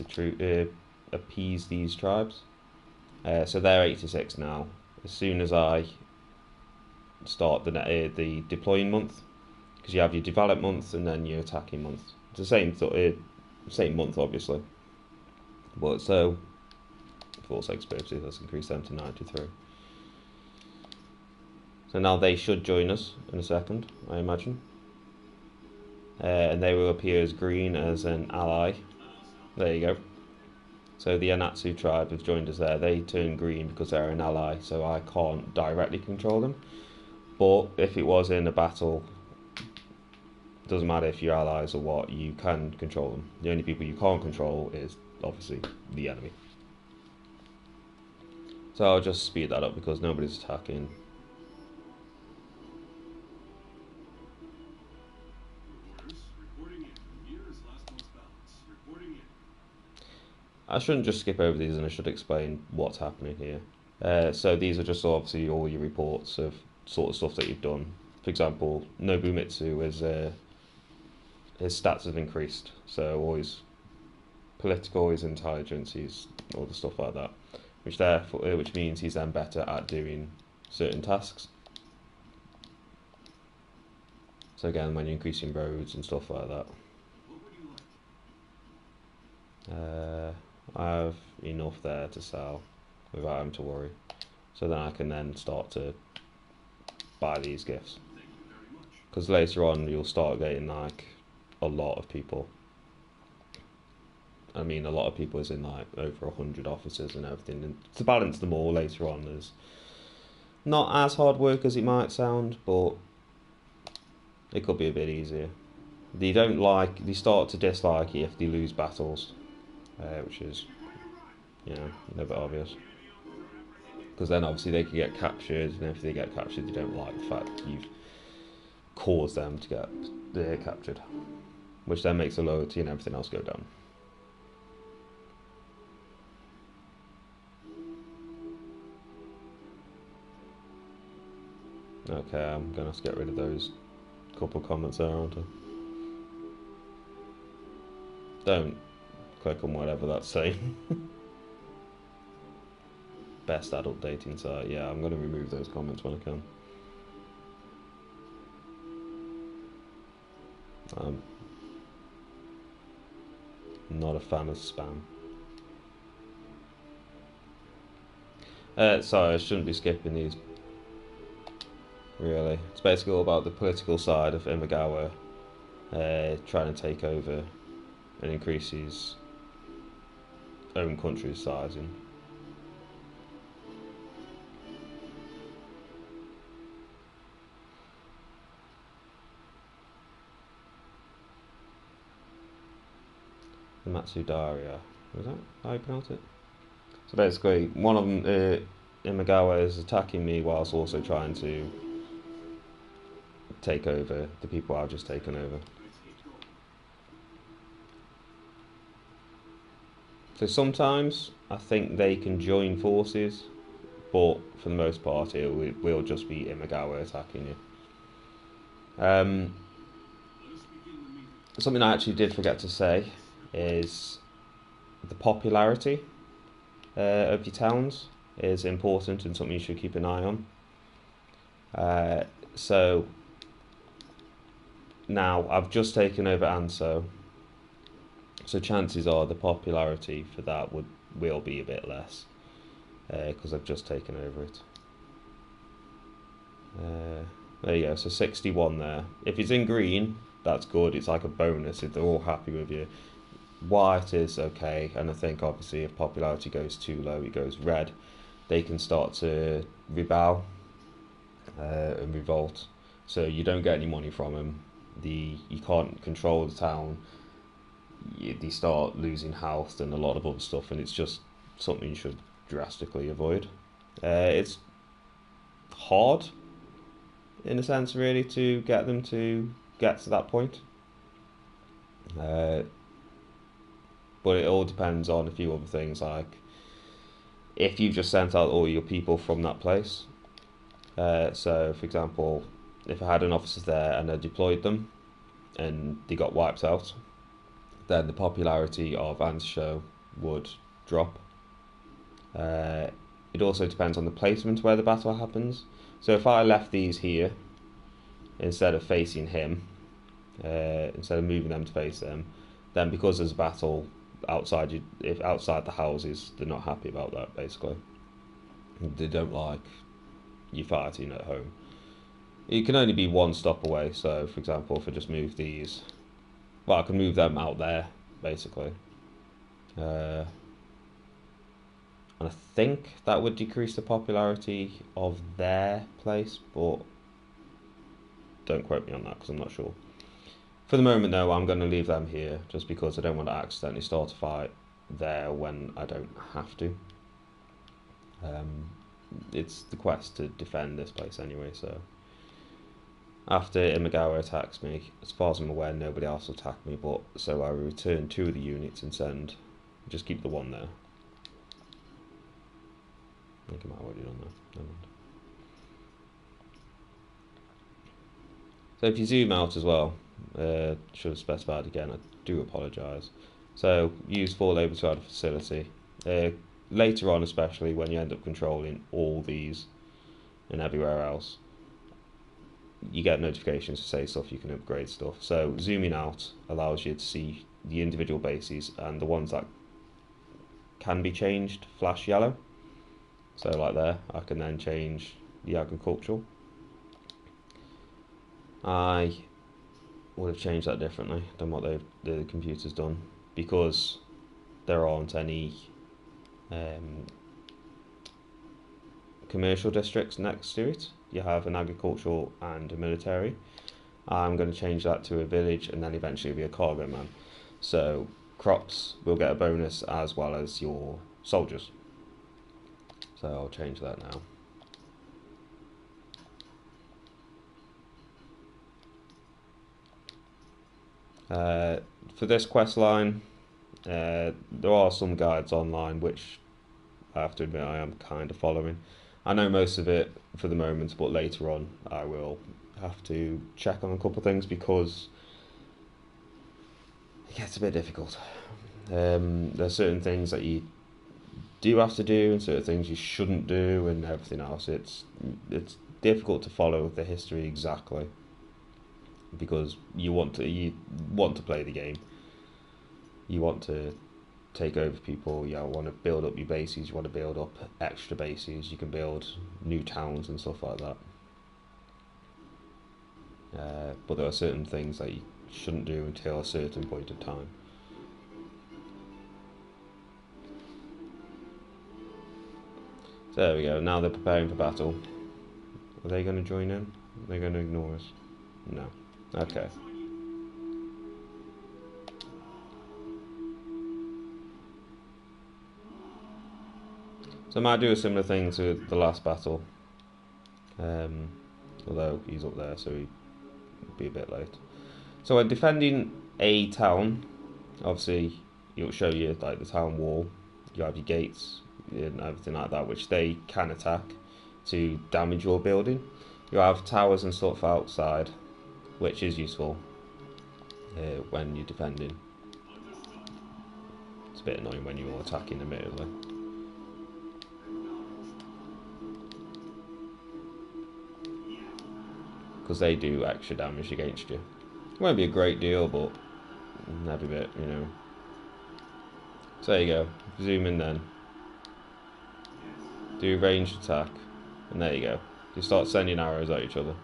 these tribes. So they're 86 now. As soon as I start the deploying month, because you have your develop month and then your attacking month. It's the same month, obviously. But so, for all sakes purposes, let's increase them to 93. So now they should join us in a second, I imagine. And they will appear as green as an ally. There you go. So the Anatsu tribe have joined us there. They turn green because they're an ally, so I can't directly control them. But if it was in a battle, doesn't matter if you're allies or what, you can control them. The only people you can't control is obviously the enemy. So I'll just speed that up because nobody's attacking. I shouldn't just skip over these, and I should explain what's happening here. So these are just obviously all your reports of sort of stuff that you've done. For example, Nobumitsu is his stats have increased, so all his political, his intelligence, all the stuff like that, which means he's then better at doing certain tasks. So again, when you're increasing roads and stuff like that. I have enough there to sell without having to worry. So then I can then start to buy these gifts. Because later on you'll start getting like a lot of people. I mean, a lot of people is in like over 100 officers and everything. And to balance them all later on is not as hard work as it might sound, but it could be a bit easier. They start to dislike it if they lose battles. Which is, you know, a bit obvious. Because then obviously they can get captured, and if they get captured, they don't like the fact that you've caused them to get captured. Which then makes the loyalty and everything else go down. Okay, I'm going to have to get rid of those couple comments there, aren't I? Don't click on whatever that's saying. Best adult dating site. Yeah, I'm going to remove those comments when I can. I'm not a fan of spam. Sorry, I shouldn't be skipping these. Really, it's basically all about the political side of Imagawa trying to take over and increase his own country's size. The Matsudaria, was that how you pronounce it? So basically, one of them, Imagawa, is attacking me whilst also trying to take over the people I've just taken over. So sometimes I think they can join forces, but for the most part it will just be Imagawa attacking you. Something I actually did forget to say is the popularity of your towns is important and something you should keep an eye on. So now I've just taken over Anso, so chances are the popularity for that will be a bit less because I've just taken over it. There you go, so 61 there. If it's in green, that's good, it's like a bonus if they're all happy with you. White is okay, and I think obviously if popularity goes too low, it goes red. They can start to rebel and revolt, so you don't get any money from them. You can't control the town. They start losing health and a lot of other stuff, and it's just something you should drastically avoid. It's hard, in a sense, really, to get them to get to that point. But it all depends on a few other things, like if you've just sent out all your people from that place. So, for example, if I had an officer there and I deployed them and they got wiped out, then the popularity of anti-show would drop. It also depends on the placement where the battle happens. So if I left these here instead of facing him, instead of moving them to face them, then because there's a battle outside if outside the houses, they're not happy about that. Basically, they don't like you fighting at home. It can only be one stop away. So, for example, if I just move these, well, I can move them out there, basically. And I think that would decrease the popularity of their place, but don't quote me on that because I'm not sure. For the moment, though, I'm going to leave them here just because I don't want to accidentally start a fight there when I don't have to. It's the quest to defend this place anyway, so after Imagawa attacks me, as far as I'm aware, nobody else will attack me, but so I will return 2 of the units and just keep the one there. I think I might have already done that. Never mind. So if you zoom out as well, should have specified again, I do apologise. So use 4 labour to add a facility. Later on, especially when you end up controlling all these and everywhere else, you get notifications to say stuff, you can upgrade stuff. So zooming out allows you to see the individual bases, and the ones that can be changed flash yellow. So like there, I can then change the agricultural. I would have changed that differently than what the computer's done, because there aren't any commercial districts next to it. You have an agricultural and a military. I'm going to change that to a village and then eventually be a cargo man. So crops will get a bonus as well as your soldiers. So I'll change that now. For this quest line, there are some guides online which I have to admit I am kind of following. I know most of it for the moment, but later on I will have to check on a couple of things because it gets a bit difficult. There's certain things that you do have to do and certain things you shouldn't do and everything else. It's difficult to follow the history exactly because you want to play the game. You want to take over people, you want to build up your bases, you want to build up extra bases, you can build new towns and stuff like that. But there are certain things that you shouldn't do until a certain point in time. So there we go, now they're preparing for battle. Are they going to join in? Are they going to ignore us? No. Okay. So I might do a similar thing to the last battle. Although he's up there, so he'll be a bit late. So when defending a town, obviously it'll show you like the town wall. You have your gates and everything like that, which they can attack to damage your building. You have towers and stuff outside, which is useful when you're defending. It's a bit annoying when you're attacking immediately. Because they do extra damage against you. It won't be a great deal, but every bit, you know. So there you go. Zoom in then. Do ranged attack. And there you go. You start sending arrows at each other.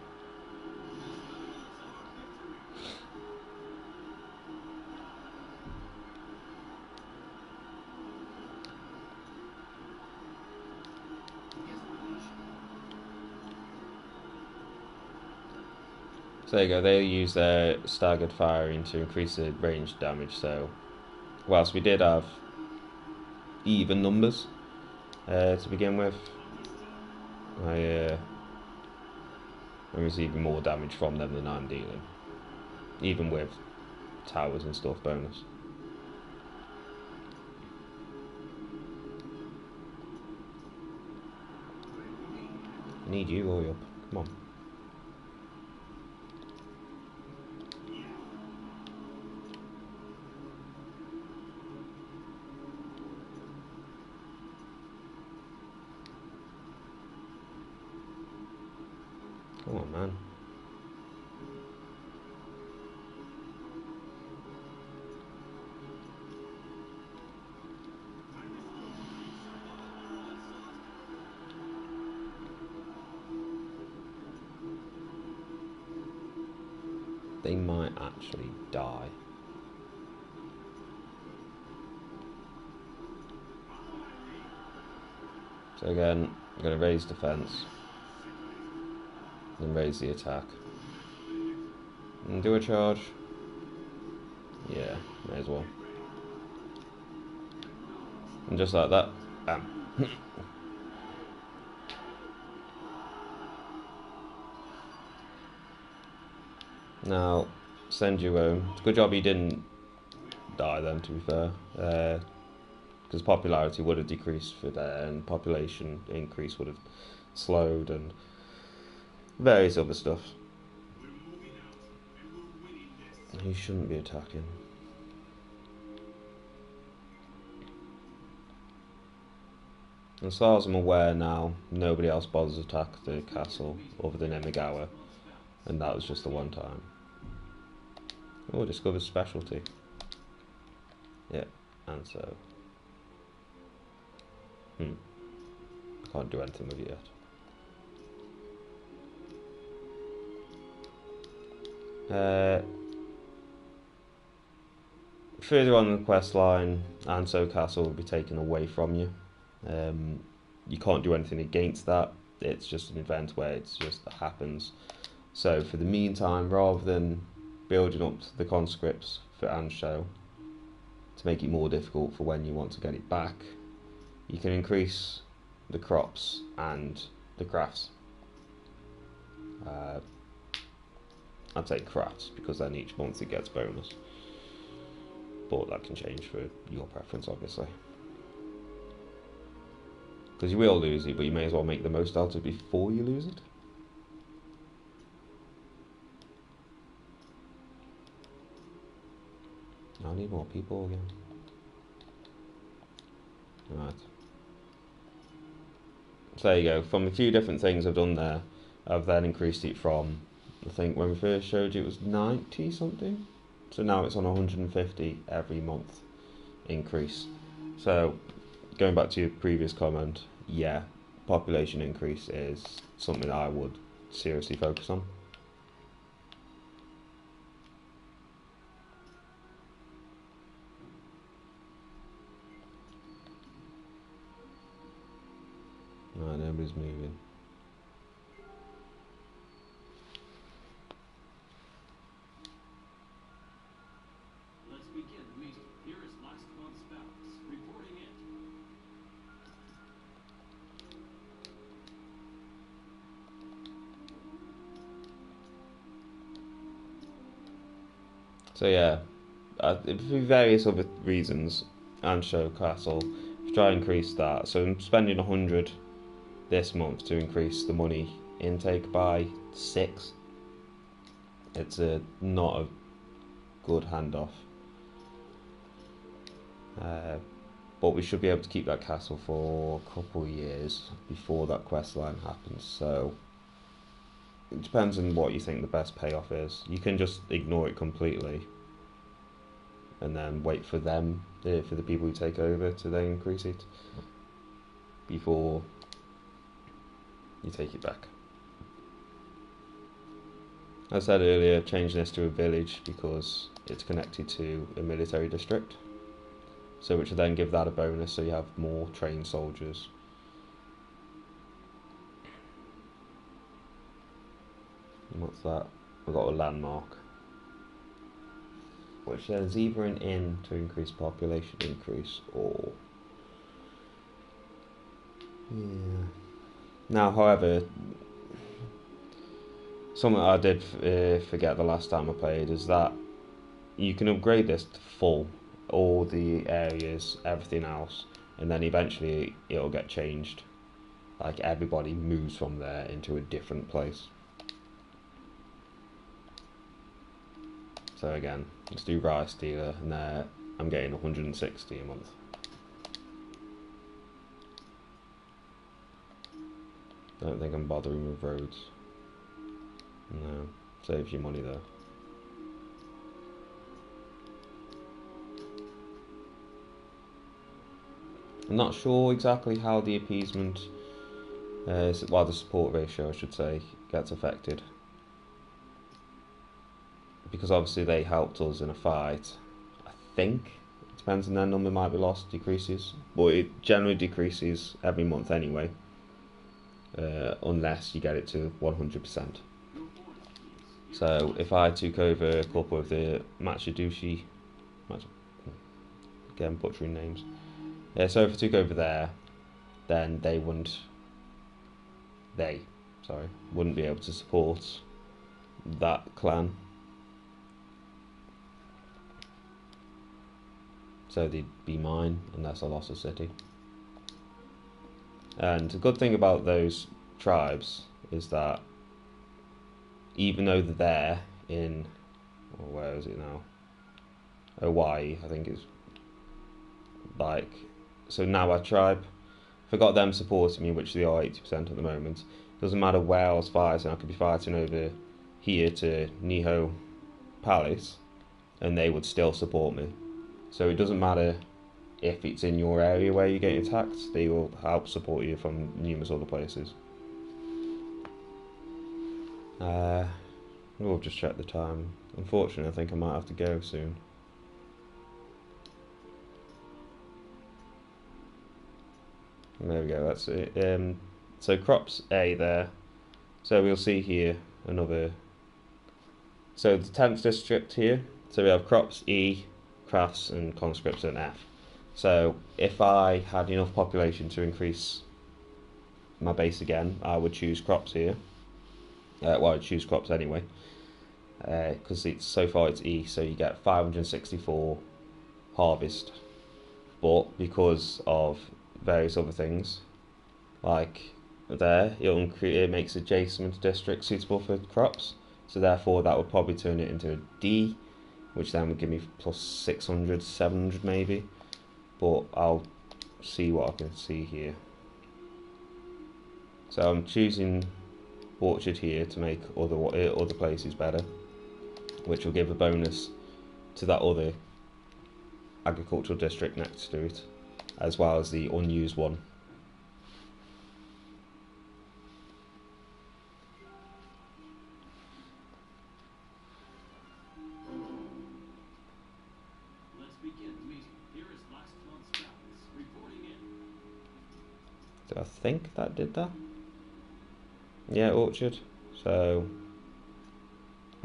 So there you go, they use their staggered firing to increase the range damage, so whilst we did have even numbers to begin with, I'm receiving more damage from them than I'm dealing, even with towers and stuff bonus. I need you all up, come on. Come on, man. They might actually die. So again, I'm going to raise defense, then raise the attack, and do a charge. Yeah, may as well. And just like that, bam. Now, send you home. It's a good job he didn't die then, to be fair. Because popularity would have decreased for there, and population increase would have slowed, and various other stuff. He shouldn't be attacking. As far as I'm aware now, nobody else bothers to attack the castle other than Emigawa, and that was just the one time. Oh, discovered specialty. Yeah, and so. Can't do anything with it yet. Further on the quest line, Anso Castle will be taken away from you. You can't do anything against that. It's just an event where it just happens. So for the meantime, rather than building up the conscripts for Ansho to make it more difficult for when you want to get it back, you can increase the crops and the crafts. I'd say crafts because then each month it gets bonus, but that can change for your preference, obviously, because you will lose it, but you may as well make the most out of it before you lose it. I need more people again. Right. So there you go. From a few different things I've done there, I've then increased it from, I think when we first showed you it was 90 something. So now it's on 150 every month increase. So going back to your previous comment, yeah, population increase is something that I would seriously focus on. Right, nobody's moving. Let's begin the meeting. Here is last month's balance. Reporting it. So yeah, for various other reasons, Ansho Castle, try and increase that. So I'm spending 100 this month to increase the money intake by 6. It's not a good handoff. But we should be able to keep that castle for a couple of years before that quest line happens. So it depends on what you think the best payoff is. You can just ignore it completely and then wait for them, for the people who take over, to then increase it before you take it back. As I said earlier, changing this to a village because it's connected to a military district, so which will then give that a bonus, so you have more trained soldiers. And what's that? we've got a landmark, which says either an inn to increase population increase or... Yeah. Now, however, something I did forget the last time I played is that you can upgrade this to full, all the areas, everything else, and then eventually it'll get changed. Like everybody moves from there into a different place. So again, let's do rice dealer, and there I'm getting 160 a month. Don't think I'm bothering with roads. No, saves you money there. I'm not sure exactly how the appeasement, the support ratio I should say, gets affected. Because obviously they helped us in a fight. I think it depends on their number might be lost, decreases. But it generally decreases every month anyway. Unless you get it to 100%. So if I took over a couple of the Machidushi, again butchering names. So if I took over there, then they wouldn't be able to support that clan. So they'd be mine unless I lost a city. And the good thing about those tribes is that even though they're there in, where is it now? Hawaii, I think it's like, so now our tribe, if I got them supporting me, which they are 80% at the moment, doesn't matter where I was fighting, I could be fighting over here to Niho Palace, and they would still support me. So it doesn't matter if it's in your area where you're getting attacked, they will help support you from numerous other places. We'll just check the time. Unfortunately, I think I might have to go soon. There we go, that's it. So crops A there. So we'll see here another. So the 10th district here. So we have crops E, crafts, and conscripts and F. So if I had enough population to increase my base again, I would choose crops here. Well, I'd choose crops anyway, because so far it's E, so you get 564 harvest. But because of various other things, like there, it makes adjacent districts suitable for crops. So therefore, that would probably turn it into a D, which then would give me plus 600, 700 maybe. But I'll see what I can see here. So I'm choosing orchard here to make other places better, which will give a bonus to that other agricultural district next to it, as well as the unused one. Let's begin the meeting. Here is last month's balance reporting in. So I think that did that. Yeah, orchard. So,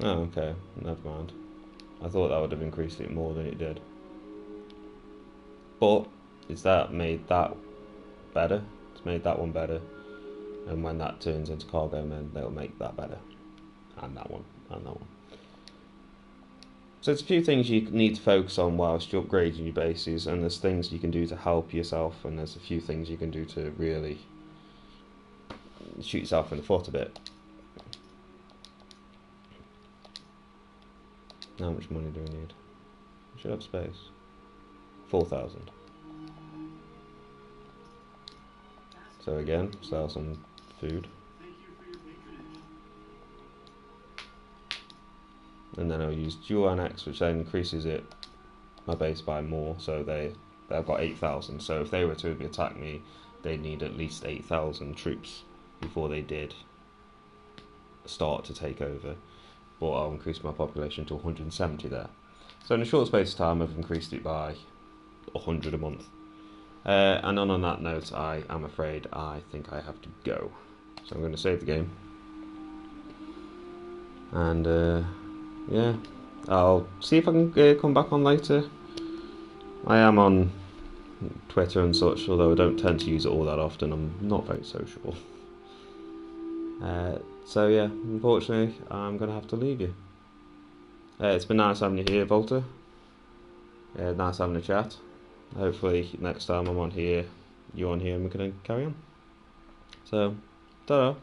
oh, okay, never mind. I thought that would have increased it more than it did. But is that made that better? It's made that one better. And when that turns into cargo, then they'll make that better. And that one, and that one. So there's a few things you need to focus on whilst you're upgrading your bases, and there's things you can do to help yourself, and there's a few things you can do to really shoot yourself in the foot a bit. How much money do we need? We should have space. 4,000. So again, sell some food. Thank you for your patronage. And then I'll use dual annex, which then increases my base by more. So they've got 8,000. So if they were to attack me, they'd need at least 8,000 troops before they did start to take over. But I'll increase my population to 170 there. So in a short space of time, I've increased it by 100 a month. And on that note, I am afraid I think I have to go. So I'm going to save the game. And yeah, I'll see if I can come back on later. I am on Twitter and such, although I don't tend to use it all that often. I'm not very sociable. So yeah, unfortunately, I'm gonna have to leave you. It's been nice having you here, Volta. Nice having a chat. Hopefully, next time I'm on here, you're on here, and we can carry on. So, ta-da.